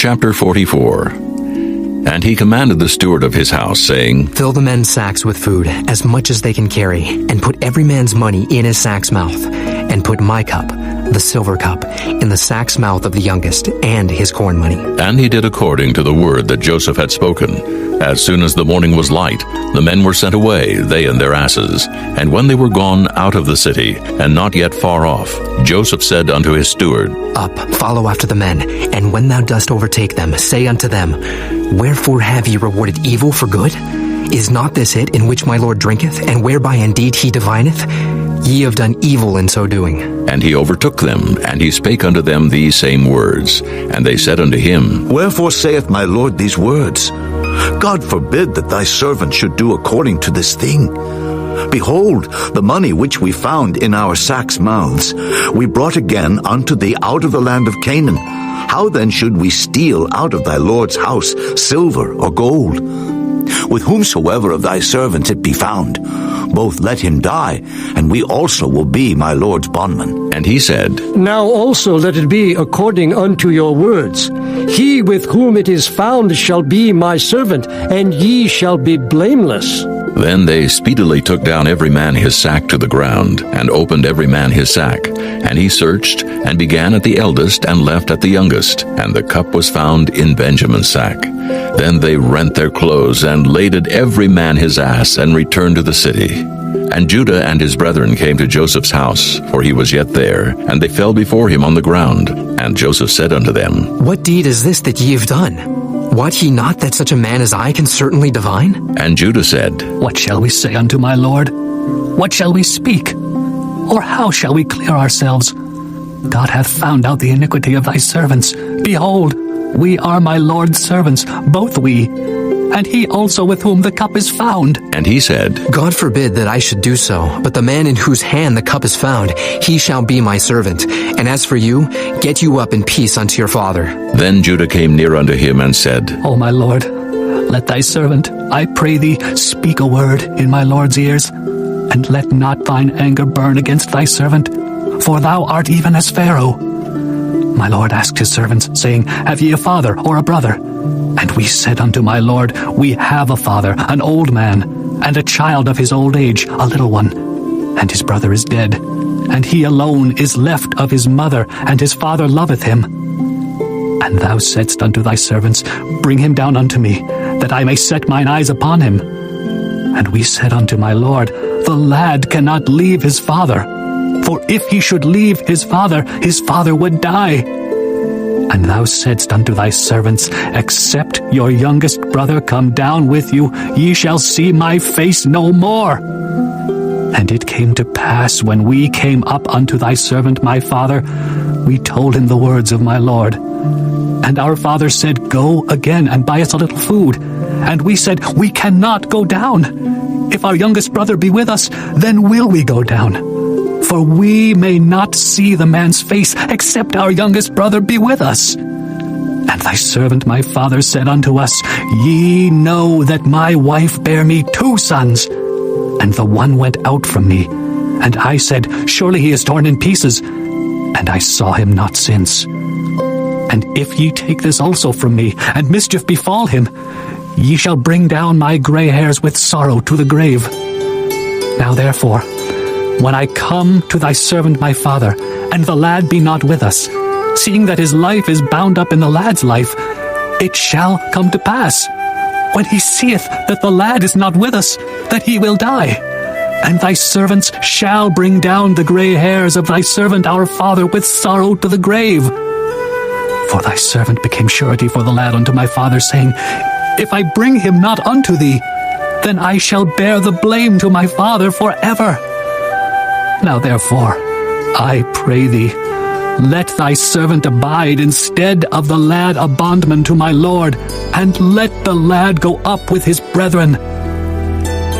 Chapter 44. And he commanded the steward of his house, saying, Fill the men's sacks with food, as much as they can carry, and put every man's money in his sack's mouth, and put my cup, the silver cup, in the sack's mouth of the youngest, and his corn money. And he did according to the word that Joseph had spoken. As soon as the morning was light, the men were sent away, they and their asses. And when they were gone out of the city, and not yet far off, Joseph said unto his steward, Up, follow after the men, and when thou dost overtake them, say unto them, Wherefore have ye rewarded evil for good? Is not this it in which my Lord drinketh, and whereby indeed he divineth? Ye have done evil in so doing. And he overtook them, and he spake unto them these same words. And they said unto him, Wherefore saith my Lord these words? God forbid that thy servant should do according to this thing. Behold, the money which we found in our sacks' mouths, we brought again unto thee out of the land of Canaan. How then should we steal out of thy Lord's house silver or gold? With whomsoever of thy servants it be found, both let him die, and we also will be my Lord's bondmen. And he said, Now also let it be according unto your words. He with whom it is found shall be my servant, and ye shall be blameless. Then they speedily took down every man his sack to the ground, and opened every man his sack. And he searched, and began at the eldest, and left at the youngest. And the cup was found in Benjamin's sack. Then they rent their clothes, and laded every man his ass, and returned to the city. And Judah and his brethren came to Joseph's house, for he was yet there, and they fell before him on the ground. And Joseph said unto them, What deed is this that ye have done? Wot ye not that such a man as I can certainly divine? And Judah said, What shall we say unto my Lord? What shall we speak? Or how shall we clear ourselves? God hath found out the iniquity of thy servants. Behold, we are my Lord's servants, both we, and he also with whom the cup is found. And he said, God forbid that I should do so, but the man in whose hand the cup is found, he shall be my servant. And as for you, get you up in peace unto your father. Then Judah came near unto him, and said, O my Lord, let thy servant, I pray thee, speak a word in my Lord's ears, and let not thine anger burn against thy servant, for thou art even as Pharaoh. My Lord asked his servants, saying, Have ye a father or a brother? And we said unto my Lord, We have a father, an old man, and a child of his old age, a little one. And his brother is dead, and he alone is left of his mother, and his father loveth him. And thou saidst unto thy servants, Bring him down unto me, that I may set mine eyes upon him. And we said unto my Lord, The lad cannot leave his father, for if he should leave his father would die. And thou saidst unto thy servants, Except your youngest brother come down with you, ye shall see my face no more. And it came to pass, when we came up unto thy servant my father, we told him the words of my Lord. And our father said, Go again and buy us a little food. And we said, We cannot go down. If our youngest brother be with us, then will we go down. For we may not see the man's face, except our youngest brother be with us. And thy servant my father said unto us, Ye know that my wife bare me 2 sons, and the one went out from me. And I said, Surely he is torn in pieces. And I saw him not since. And if ye take this also from me, and mischief befall him, ye shall bring down my gray hairs with sorrow to the grave. Now therefore, when I come to thy servant my father, and the lad be not with us, seeing that his life is bound up in the lad's life, it shall come to pass, when he seeth that the lad is not with us, that he will die. And thy servants shall bring down the gray hairs of thy servant our father with sorrow to the grave. For thy servant became surety for the lad unto my father, saying, If I bring him not unto thee, then I shall bear the blame to my father forever. Now therefore, I pray thee, let thy servant abide instead of the lad a bondman to my Lord, and let the lad go up with his brethren.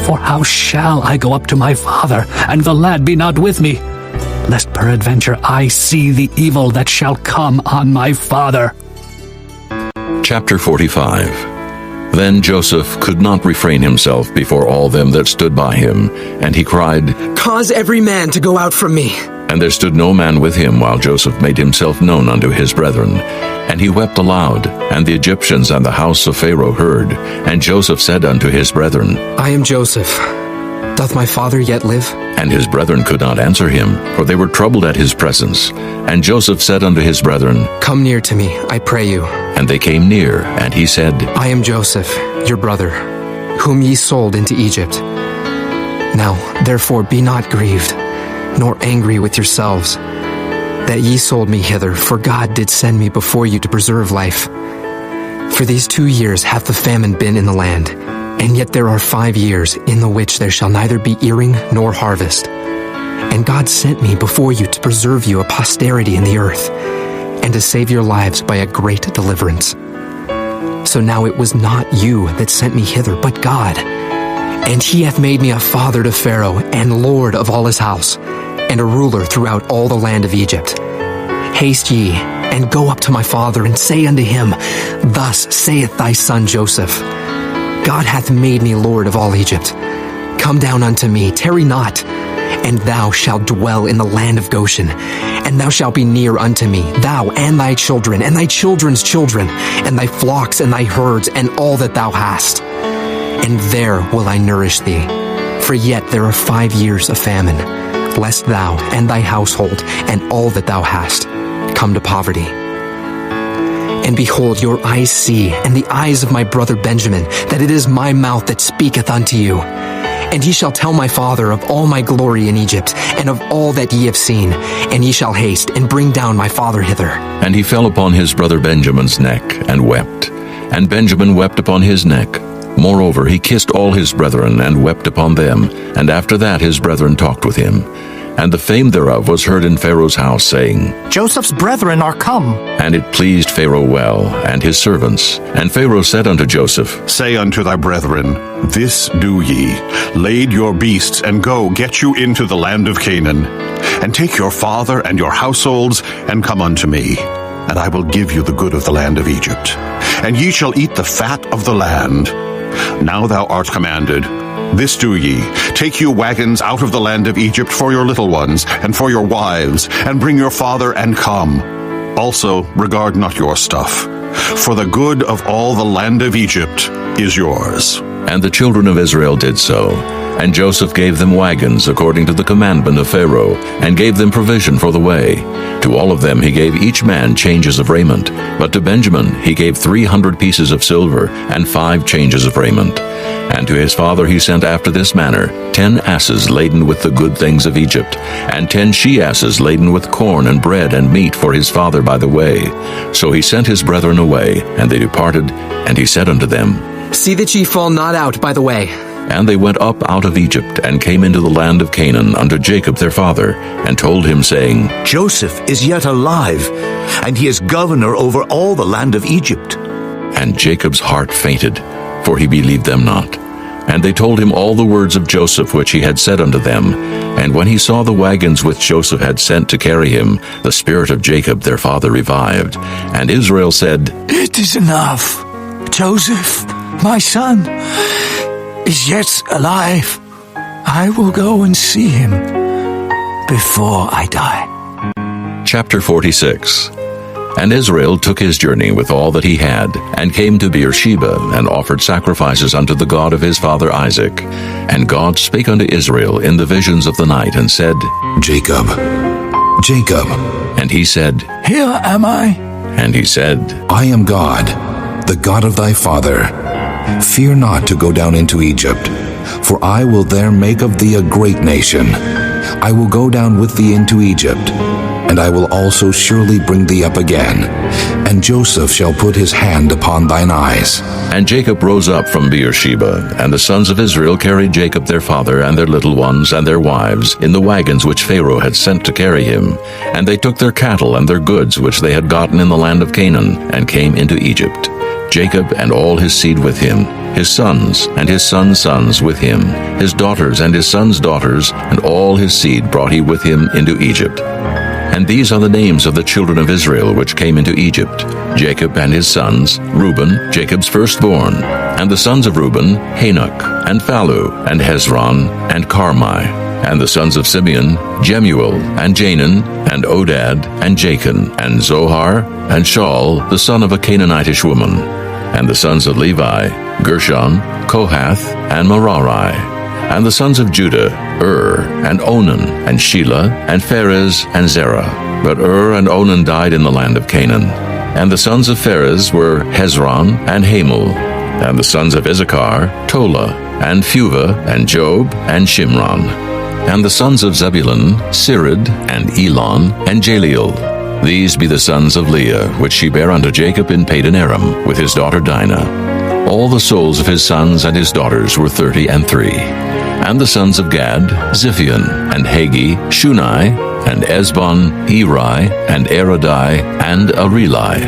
For how shall I go up to my father, and the lad be not with me, lest peradventure I see the evil that shall come on my father? Chapter 45. Then Joseph could not refrain himself before all them that stood by him, and he cried, Cause every man to go out from me. And there stood no man with him while Joseph made himself known unto his brethren. And he wept aloud, and the Egyptians and the house of Pharaoh heard. And Joseph said unto his brethren, I am Joseph. Doth my father yet live? And his brethren could not answer him, for they were troubled at his presence. And Joseph said unto his brethren, Come near to me, I pray you. And they came near, and he said, I am Joseph, your brother, whom ye sold into Egypt. Now, therefore, be not grieved, nor angry with yourselves, that ye sold me hither, for God did send me before you to preserve life. For these 2 years hath the famine been in the land, and yet there are 5 years in the which there shall neither be earing nor harvest. And God sent me before you to preserve you a posterity in the earth, and to save your lives by a great deliverance. So now it was not you that sent me hither, but God. And he hath made me a father to Pharaoh, and lord of all his house, and a ruler throughout all the land of Egypt. Haste ye, and go up to my father, and say unto him, Thus saith thy son Joseph, God hath made me lord of all Egypt. Come down unto me, tarry not, and thou shalt dwell in the land of Goshen, and thou shalt be near unto me, thou and thy children, and thy children's children, and thy flocks and thy herds, and all that thou hast. And there will I nourish thee. For yet there are 5 years of famine, lest thou and thy household, and all that thou hast, come to poverty. And behold, your eyes see, and the eyes of my brother Benjamin, that it is my mouth that speaketh unto you. And ye shall tell my father of all my glory in Egypt, and of all that ye have seen. And ye shall haste, and bring down my father hither. And he fell upon his brother Benjamin's neck, and wept. And Benjamin wept upon his neck. Moreover, he kissed all his brethren, and wept upon them. And after that his brethren talked with him. And the fame thereof was heard in Pharaoh's house, saying, Joseph's brethren are come. And it pleased Pharaoh well, and his servants. And Pharaoh said unto Joseph, Say unto thy brethren, This do ye, lade your beasts, and go, get you into the land of Canaan. And take your father and your households, and come unto me. And I will give you the good of the land of Egypt. And ye shall eat the fat of the land. Now thou art commanded, This do ye, take you wagons out of the land of Egypt for your little ones, and for your wives, and bring your father, and come. Also regard not your stuff, for the good of all the land of Egypt is yours. And the children of Israel did so. And Joseph gave them wagons according to the commandment of Pharaoh, and gave them provision for the way. To all of them he gave each man changes of raiment. But to Benjamin he gave 300 pieces of silver, and 5 changes of raiment. And to his father he sent after this manner 10 asses laden with the good things of Egypt, and 10 she-asses laden with corn and bread and meat for his father by the way. So he sent his brethren away, and they departed, and he said unto them, See that ye fall not out by the way. And they went up out of Egypt, and came into the land of Canaan unto Jacob their father, and told him, saying, Joseph is yet alive, and he is governor over all the land of Egypt. And Jacob's heart fainted, for he believed them not. And they told him all the words of Joseph which he had said unto them. And when he saw the wagons which Joseph had sent to carry him, the spirit of Jacob their father revived. And Israel said, It is enough. Joseph, my son, is yet alive. I will go and see him before I die. Chapter 46. And Israel took his journey with all that he had, and came to Beersheba, and offered sacrifices unto the God of his father Isaac. And God spake unto Israel in the visions of the night, and said, Jacob, Jacob. And he said, Here am I. And he said, I am God, the God of thy father. Fear not to go down into Egypt, for I will there make of thee a great nation. I will go down with thee into Egypt, and I will also surely bring thee up again. And Joseph shall put his hand upon thine eyes. And Jacob rose up from Beersheba, and the sons of Israel carried Jacob their father, and their little ones, and their wives, in the wagons which Pharaoh had sent to carry him. And they took their cattle and their goods which they had gotten in the land of Canaan, and came into Egypt. Jacob and all his seed with him, his sons and his sons' sons with him, his daughters and his sons' daughters, and all his seed brought he with him into Egypt. And these are the names of the children of Israel which came into Egypt: Jacob and his sons, Reuben, Jacob's firstborn, and the sons of Reuben, Hanok, and Phalu, and Hezron, and Carmi. And the sons of Simeon, Jemuel, and Janaan, and Odad, and Jachin, and Zohar, and Shaul, the son of a Canaanitish woman. And the sons of Levi, Gershon, Kohath, and Merari. And the sons of Judah, and Onan, and Shelah, and Pharez, and Zerah. But and Onan died in the land of Canaan. And the sons of Pharez were Hezron, and Hamul. And the sons of Issachar, Tola, and Phuvah, and Job, and Shimron. And the sons of Zebulun, Sirid, and Elon, and Jaleel. These be the sons of Leah, which she bare unto Jacob in Padan Aram, with his daughter Dinah. All the souls of his sons and his daughters were 33. And the sons of Gad, Ziphion, and Hagi, Shunai, and Esbon, Eri, and Erodai, and Areli.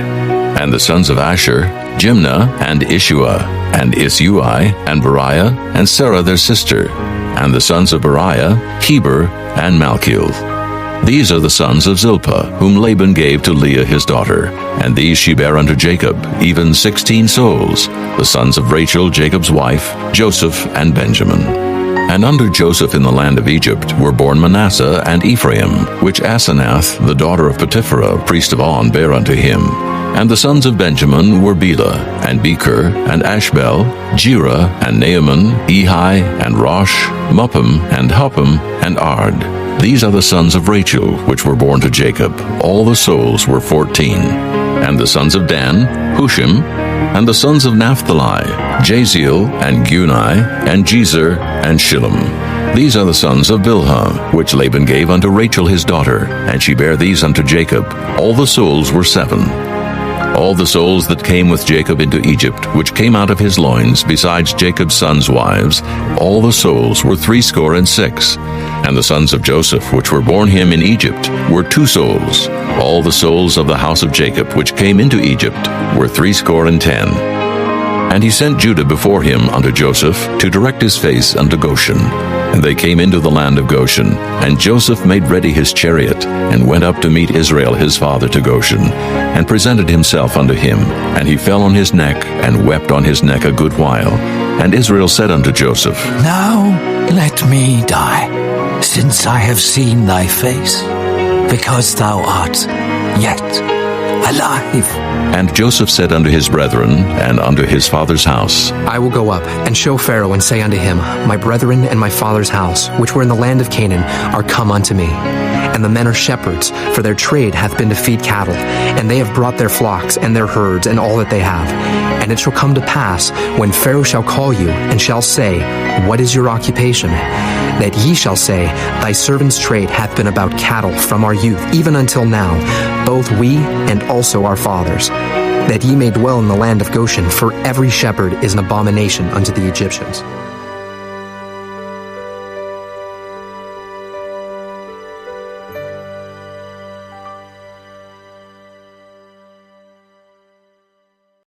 And the sons of Asher, Jimnah, and Ishua, and Isui, and Beriah, and Sarah their sister. And the sons of Beriah, Heber, and Malchiel. These are the sons of Zilpah, whom Laban gave to Leah his daughter, and these she bare unto Jacob, even 16 souls, the sons of Rachel Jacob's wife, Joseph and Benjamin. And under Joseph in the land of Egypt were born Manasseh and Ephraim, which Asenath, the daughter of Potipherah, priest of On, bare unto him. And the sons of Benjamin were Bela, and Becher, and Ashbel, Jerah, and Naaman, Ehi, and Rosh, Muppim, and Huppim, and Ard. These are the sons of Rachel, which were born to Jacob. All the souls were 14. And the sons of Dan, Hushim. And the sons of Naphtali, Jaziel, and Guni, and Jezer, and Shillem. These are the sons of Bilhah, which Laban gave unto Rachel his daughter, and she bare these unto Jacob. All the souls were 7. All the souls that came with Jacob into Egypt, which came out of his loins, besides Jacob's sons' wives, all the souls were 66. And the sons of Joseph, which were born him in Egypt, were 2 souls. All the souls of the house of Jacob, which came into Egypt, were 70. And he sent Judah before him unto Joseph, to direct his face unto Goshen. And they came into the land of Goshen, and Joseph made ready his chariot, and went up to meet Israel his father to Goshen, and presented himself unto him. And he fell on his neck, and wept on his neck a good while. And Israel said unto Joseph, Now let me die, since I have seen thy face, because thou art yet alive. And Joseph said unto his brethren, and unto his father's house, I will go up, and show Pharaoh, and say unto him, My brethren and my father's house, which were in the land of Canaan, are come unto me. And the men are shepherds, for their trade hath been to feed cattle, and they have brought their flocks, and their herds, and all that they have. And it shall come to pass, when Pharaoh shall call you, and shall say, What is your occupation? That ye shall say, Thy servant's trade hath been about cattle from our youth, even until now, both we and also our fathers, that ye may dwell in the land of Goshen, for every shepherd is an abomination unto the Egyptians.